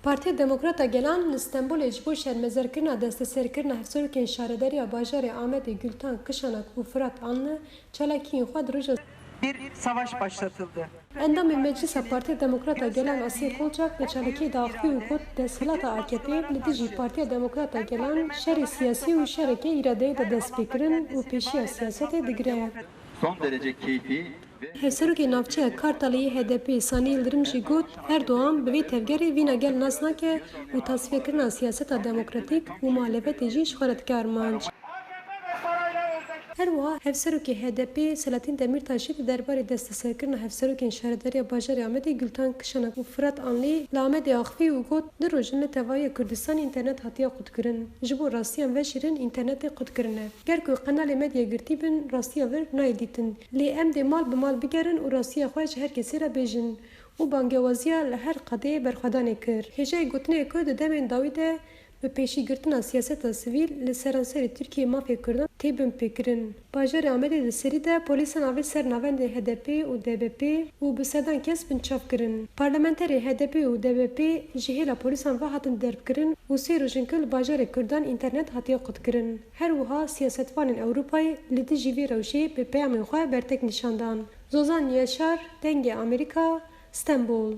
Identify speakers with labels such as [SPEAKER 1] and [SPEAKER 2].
[SPEAKER 1] Partiya Demokrata Gelan li Stenbolê ji bo şermezarkirina desteserkirina hevserokên şaredariya bajarê Amedê Gultan Kışanak û Firat Anlı çalakiyên xwe di roja
[SPEAKER 2] bir savaş başlatıldı.
[SPEAKER 1] endamê Meclisa Partiya Demokrata Gelan Asiye Kolçak li çalakiyê daxivî û got desthilatê AKP li dijî Partiya Demokrata Gelan şerê siyasî û şerekê îradeyê de dest pêkirin û pêşiya siyasetê digire.
[SPEAKER 3] Son derece keyfi
[SPEAKER 1] Hevserokê navçeya Kartaliyê HDP Sanî Yıldırım jî got Erdoğan bi vê tevgerê vîna gel nas nake û tasfiyekirina siyaseta demokratîk û muhalefetê jî ji xwe re dike armanc. Her wiha hevserokê HDP Selahattin Demirtaşê di derbarê desteserkirina hevserokên şaredariya bajarê Amedê Gultan Kışanak û Firat Anlî li Amedê axivî û got di rojin li tevahiya Kurdistanê înternet hatiye qutkirin. Ji bo rastiyan ve şîrin înternetê qutkirine. Ger ku qenalê medya girtî bin rastiya vir nayê dîtin. Lê em dê mal bi mal bigerin û rastiya xwe ji her kesê re bêjin. û bangewaziya li her qedeyê berxwedanê kir. Hêjayê gotinê ku di demên dawî de bi pêşîgirtina siyaseta sivîl li seranserê Tirkiye mafya Kurdan tê bin pêkirin. Bajarê Amedê di serî de polîsan avê ser navendê HDP û DBP û bi sedan kes bin çavkirin. Parlamenterê HDP û DBP ji hêla polîsan ve hatin derbkirin û sê rojên ku li bajarê Kurdan înternet hatiye qutkirin. Her wiha siyasetvanên Ewropayê li dijî vê rewşê bi peyamên xwe bertek nîşandan. Zozan Yaşar, Dengê Amerîka, Stenbol.